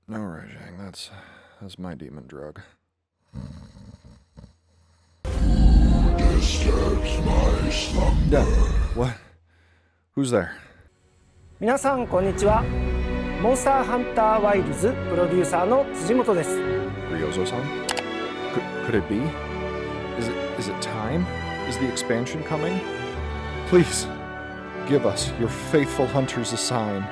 No raging, that's my demon drug. Who disturbs my slumber? What? Who's there? 皆さんこんにちは。モンスターハンターワイルズプロデューサーの辻本です。Ryozo-san? Could it be? Is it time? Is the expansion coming? Please, give us, your faithful hunters, a sign.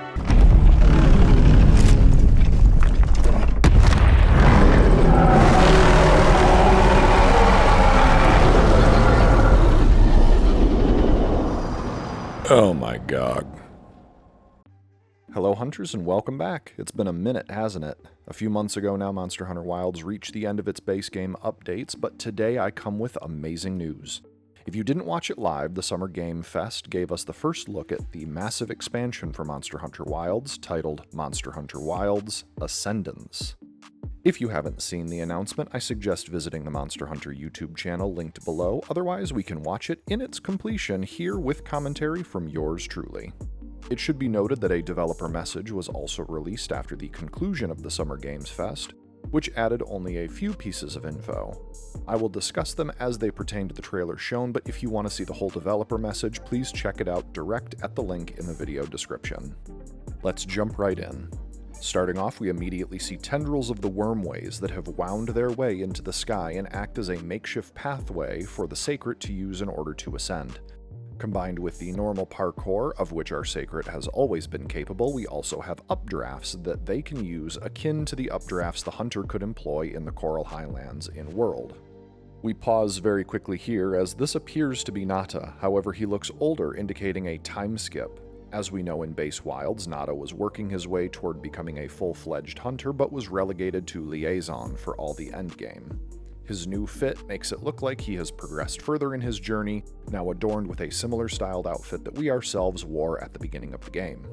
Oh my god. Hello hunters and welcome back. It's been a minute, hasn't it? A few months ago now, Monster Hunter Wilds reached the end of its base game updates, but today I come with amazing news. If you didn't watch it live, the Summer Game Fest gave us the first look at the massive expansion for Monster Hunter Wilds, titled Monster Hunter Wilds Ascendance. If you haven't seen the announcement, I suggest visiting the Monster Hunter YouTube channel linked below, otherwise we can watch it in its completion here with commentary from yours truly. It should be noted that a developer message was also released after the conclusion of the Summer Games Fest, which added only a few pieces of info. I will discuss them as they pertain to the trailer shown, but if you want to see the whole developer message, please check it out direct at the link in the video description. Let's jump right in. Starting off, we immediately see tendrils of the wormways that have wound their way into the sky and act as a makeshift pathway for the Sacred to use in order to ascend. Combined with the normal parkour, of which our Sacred has always been capable, we also have Updrafts that they can use akin to the Updrafts the Hunter could employ in the Coral Highlands in World. We pause very quickly here as this appears to be Nata, however he looks older, indicating a time skip. As we know in base Wilds, Nata was working his way toward becoming a full-fledged hunter, but was relegated to liaison for all the endgame. His new fit makes it look like he has progressed further in his journey, now adorned with a similar styled outfit that we ourselves wore at the beginning of the game.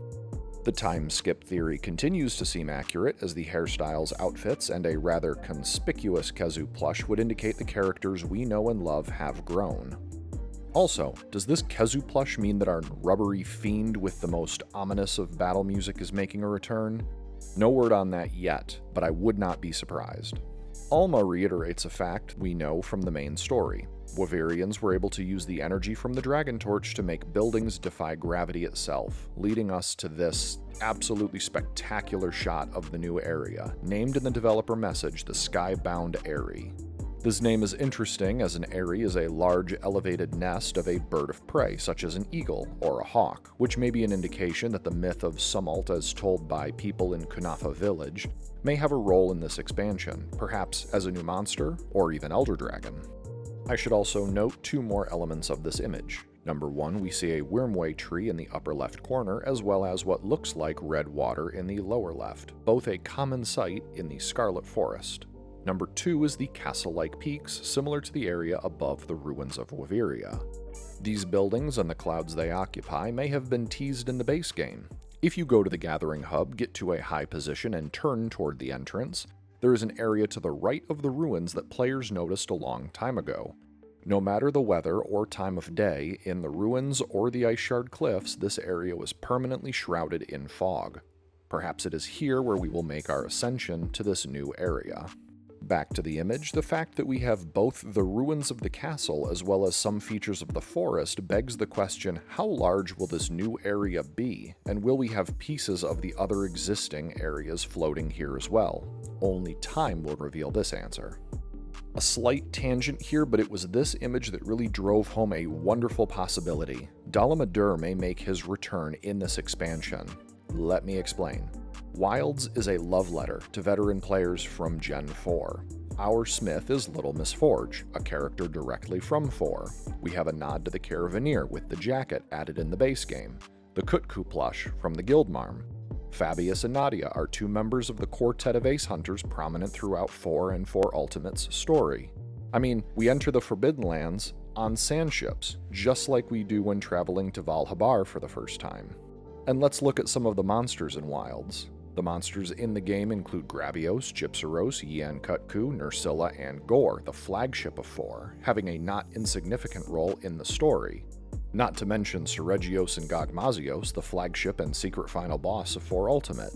The time skip theory continues to seem accurate, as the hairstyles, outfits, and a rather conspicuous Khezu plush would indicate the characters we know and love have grown. Also, does this Khezu plush mean that our rubbery fiend with the most ominous of battle music is making a return? No word on that yet, but I would not be surprised. Alma reiterates a fact we know from the main story. Wyverians were able to use the energy from the Dragon Torch to make buildings defy gravity itself, leading us to this absolutely spectacular shot of the new area, named in the developer message the Skybound Eyrie. This name is interesting, as an eyrie is a large elevated nest of a bird of prey, such as an eagle or a hawk, which may be an indication that the myth of Somult as told by people in Kunafa Village may have a role in this expansion, perhaps as a new monster or even Elder Dragon. I should also note two more elements of this image. Number one, we see a wormway tree in the upper left corner, as well as what looks like red water in the lower left, both a common sight in the Scarlet Forest. Number two is the castle-like peaks, similar to the area above the ruins of Wyveria. These buildings and the clouds they occupy may have been teased in the base game. If you go to the Gathering Hub, get to a high position, and turn toward the entrance, there is an area to the right of the ruins that players noticed a long time ago. No matter the weather or time of day, in the ruins or the Ice Shard Cliffs, this area was permanently shrouded in fog. Perhaps it is here where we will make our ascension to this new area. Back to the image, the fact that we have both the ruins of the castle as well as some features of the forest begs the question, how large will this new area be, and will we have pieces of the other existing areas floating here as well? Only time will reveal this answer. A slight tangent here, but it was this image that really drove home a wonderful possibility. Dalamadur may make his return in this expansion. Let me explain. Wilds is a love letter to veteran players from Gen 4. Our Smith is Little Miss Forge, a character directly from 4. We have a nod to the Caravaneer with the jacket added in the base game. The Kutku plush from the Guildmarm. Fabius and Nadia are two members of the quartet of ace hunters prominent throughout 4 and 4 Ultimate's story. I mean, we enter the Forbidden Lands on sand ships, just like we do when traveling to Habar for the first time. And let's look at some of the monsters in Wilds. The monsters in the game include Gravios, Gypsaros, Yan Kutku, Nursilla, and Gore, the flagship of 4, having a not insignificant role in the story. Not to mention Seregios and Gogmazios, the flagship and secret final boss of 4 Ultimate.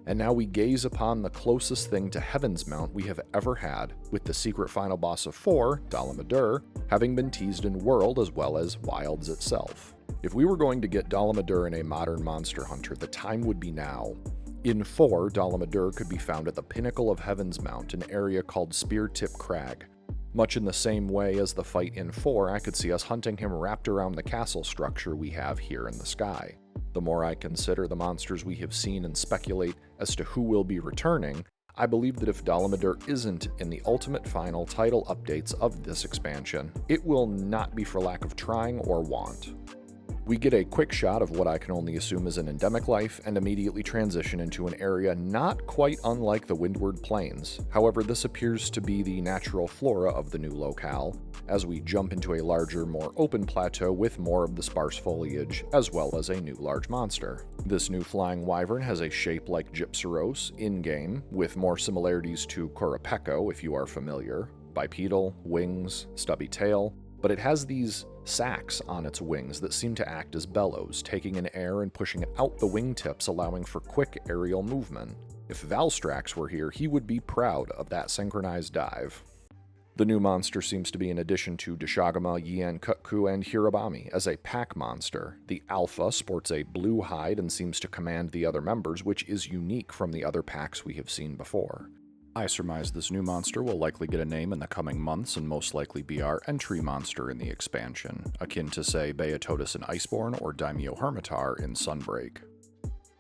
And now we gaze upon the closest thing to Heaven's Mount we have ever had, with the secret final boss of 4, Dalamadur, having been teased in World as well as Wilds itself. If we were going to get Dalamadur in a modern Monster Hunter, the time would be now. In 4, Dalamadur could be found at the pinnacle of Heaven's Mount, an area called Spear Tip Crag. Much in the same way as the fight in 4, I could see us hunting him wrapped around the castle structure we have here in the sky. The more I consider the monsters we have seen and speculate as to who will be returning, I believe that if Dalamadur isn't in the ultimate final title updates of this expansion, it will not be for lack of trying or want. We get a quick shot of what I can only assume is an endemic life and immediately transition into an area not quite unlike the Windward Plains. However, this appears to be the natural flora of the new locale, as we jump into a larger, more open plateau with more of the sparse foliage, as well as a new large monster. This new flying wyvern has a shape like Gypceros in-game, with more similarities to Qurupeco if you are familiar. Bipedal, wings, stubby tail, but it has these sacs on its wings that seem to act as bellows, taking in air and pushing it out the wingtips, allowing for quick aerial movement. If Valstrax were here, he would be proud of that synchronized dive. The new monster seems to be an addition to Deshagama, Yian-Kutku, and Hirabami as a pack monster. The Alpha sports a blue hide and seems to command the other members, which is unique from the other packs we have seen before. I surmise this new monster will likely get a name in the coming months and most likely be our entry monster in the expansion, akin to, say, Beotodus in Iceborne or Daimyo Hermitaur in Sunbreak.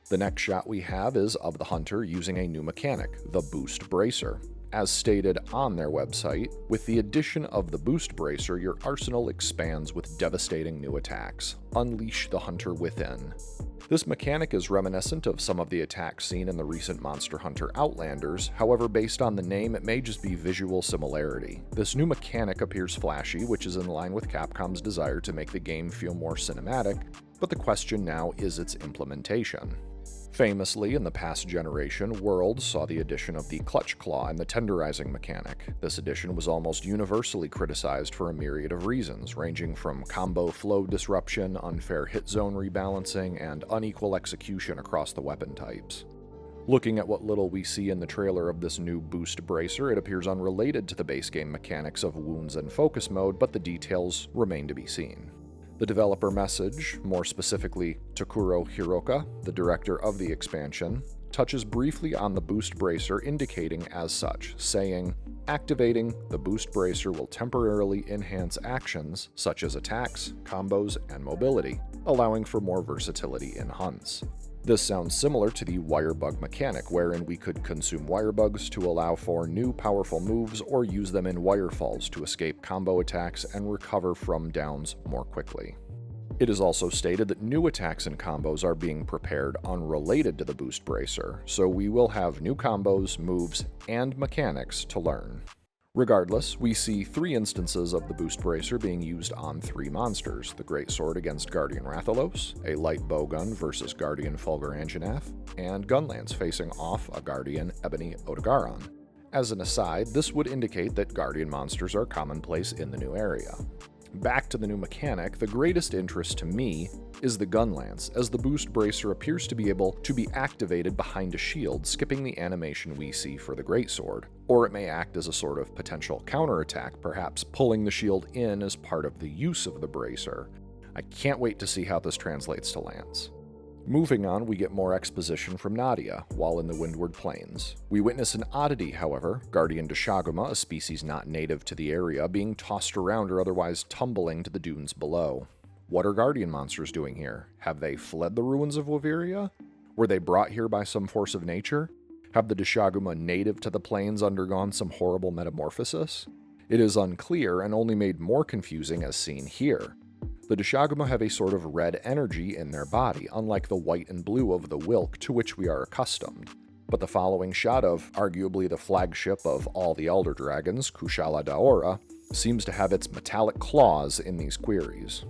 The next shot we have is of the hunter using a new mechanic, the Boost Bracer. As stated on their website, with the addition of the Boost Bracer, your arsenal expands with devastating new attacks. Unleash the hunter within. This mechanic is reminiscent of some of the attacks seen in the recent Monster Hunter Outlanders, however based on the name it may just be visual similarity. This new mechanic appears flashy, which is in line with Capcom's desire to make the game feel more cinematic, but the question now is its implementation. Famously, in the past generation, Worlds saw the addition of the Clutch Claw and the Tenderizing mechanic. This addition was almost universally criticized for a myriad of reasons, ranging from combo flow disruption, unfair hit zone rebalancing, and unequal execution across the weapon types. Looking at what little we see in the trailer of this new Boost Bracer, it appears unrelated to the base game mechanics of wounds and focus mode, but the details remain to be seen. The developer message, more specifically Takuro Hiroka, the director of the expansion, touches briefly on the Boost Bracer, indicating as such, saying, "Activating the Boost Bracer will temporarily enhance actions such as attacks, combos, and mobility, allowing for more versatility in hunts." This sounds similar to the Wirebug mechanic, wherein we could consume Wirebugs to allow for new powerful moves or use them in wirefalls to escape combo attacks and recover from downs more quickly. It is also stated that new attacks and combos are being prepared unrelated to the Boost Bracer, so we will have new combos, moves, and mechanics to learn. Regardless, we see 3 instances of the Boost Bracer being used on 3 monsters: the Greatsword against Guardian Rathalos, a light bowgun versus Guardian Fulgur Anjanath, and Gunlance facing off a Guardian Ebony Odogaron. As an aside, this would indicate that Guardian monsters are commonplace in the new area. Back to the new mechanic, the greatest interest to me is the Gunlance, as the Boost Bracer appears to be able to be activated behind a shield, skipping the animation we see for the Greatsword, or it may act as a sort of potential counterattack, perhaps pulling the shield in as part of the use of the Bracer. I can't wait to see how this translates to Lance. Moving on, we get more exposition from Nadia, while in the Windward Plains. We witness an oddity, however, Guardian Deshagama, a species not native to the area, being tossed around or otherwise tumbling to the dunes below. What are Guardian monsters doing here? Have they fled the ruins of Waviria? Were they brought here by some force of nature? Have the Deshagama native to the plains undergone some horrible metamorphosis? It is unclear and only made more confusing as seen here. The Deshagama have a sort of red energy in their body, unlike the white and blue of the Wilk to which we are accustomed. But the following shot of arguably the flagship of all the Elder Dragons, Kushala Daora, seems to have its metallic claws in these queries.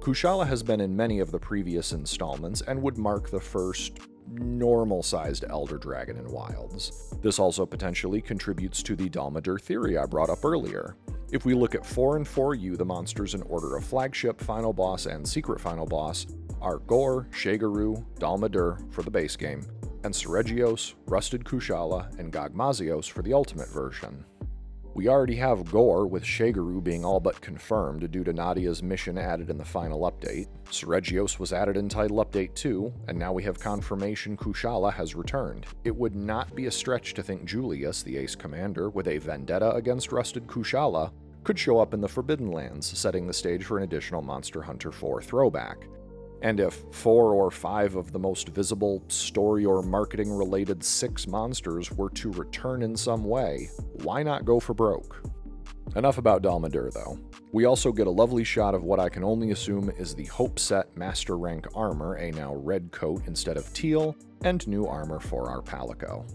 Kushala has been in many of the previous installments and would mark the first normal-sized Elder Dragon in Wilds. This also potentially contributes to the Dalamadur theory I brought up earlier. If we look at 4 and 4U, the monsters in order of flagship, final boss, and secret final boss are Gore, Shageru, Dalamadur for the base game, and Seregios, Rusted Kushala, and Gogmazios for the Ultimate version. We already have Gore, with Shageru being all but confirmed due to Nadia's mission added in the final update. Seregios was added in Title Update 2, and now we have confirmation Kushala has returned. It would not be a stretch to think Julius, the Ace Commander, with a vendetta against Rusted Kushala, could show up in the Forbidden Lands, setting the stage for an additional Monster Hunter 4 throwback. And if 4 or 5 of the most visible story or marketing related 6 monsters were to return in some way, why not go for broke? Enough about Dalamadur though. We also get a lovely shot of what I can only assume is the Hope Set Master Rank armor, a now red coat instead of teal, and new armor for our Palico.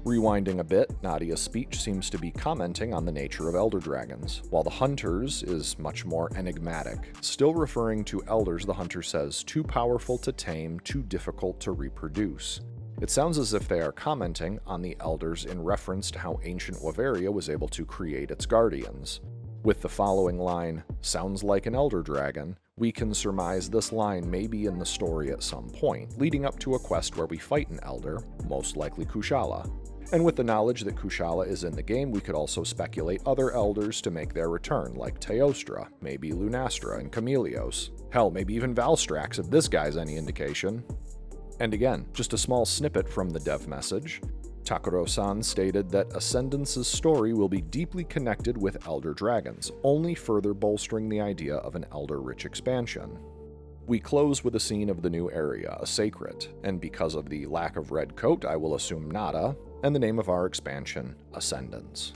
Rewinding a bit, Nadia's speech seems to be commenting on the nature of Elder Dragons, while the Hunters is much more enigmatic, still referring to Elders the Hunter says too powerful to tame, too difficult to reproduce. It sounds as if they are commenting on the Elders in reference to how ancient Wavaria was able to create its Guardians. With the following line, "sounds like an Elder Dragon," we can surmise this line may be in the story at some point, leading up to a quest where we fight an Elder, most likely Kushala. And with the knowledge that Kushala is in the game, we could also speculate other Elders to make their return, like Teostra, maybe Lunastra and Chameleos. Hell, maybe even Valstrax if this guy's any indication. And again, just a small snippet from the dev message. Takuro-san stated that Ascendance's story will be deeply connected with Elder Dragons, only further bolstering the idea of an Elder-rich expansion. We close with a scene of the new area, a Sacred, and because of the lack of red coat, I will assume Nata, and the name of our expansion, Ascendance.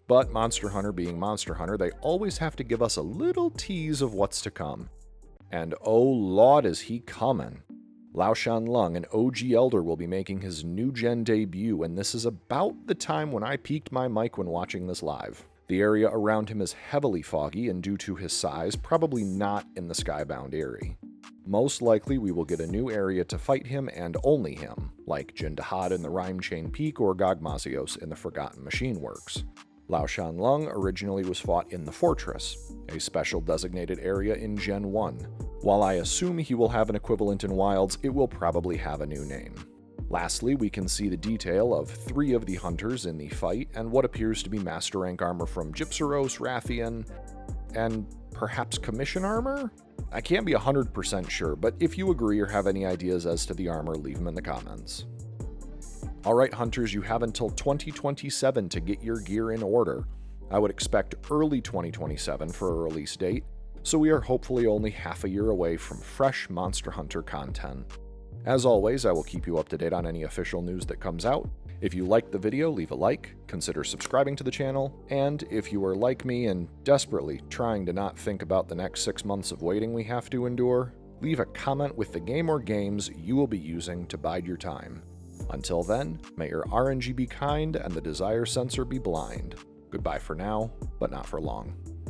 But Monster Hunter being Monster Hunter, they always have to give us a little tease of what's to come. And oh lord is he coming. Lao Shan Lung, an OG Elder, will be making his new-gen debut, and this is about the time when I peaked my mic when watching this live. The area around him is heavily foggy, and due to his size, probably not in the Skybound area. Most likely we will get a new area to fight him and only him, like Jindahad in the Rhyme Chain Peak or Gogmazios in the Forgotten Machine Works. Lao Shan Lung originally was fought in the Fortress, a special designated area in Gen 1. While I assume he will have an equivalent in Wilds, it will probably have a new name. Lastly, we can see the detail of 3 of the Hunters in the fight and what appears to be Master Rank armor from Gypsaros, Rathian, and perhaps Commission armor? I can't be 100% sure, but if you agree or have any ideas as to the armor, leave them in the comments. Alright Hunters, you have until 2027 to get your gear in order. I would expect early 2027 for a release date, so we are hopefully only half a year away from fresh Monster Hunter content. As always, I will keep you up to date on any official news that comes out. If you liked the video, leave a like, consider subscribing to the channel, and if you are like me and desperately trying to not think about the next 6 months of waiting we have to endure, leave a comment with the game or games you will be using to bide your time. Until then, may your RNG be kind and the desire sensor be blind. Goodbye for now, but not for long.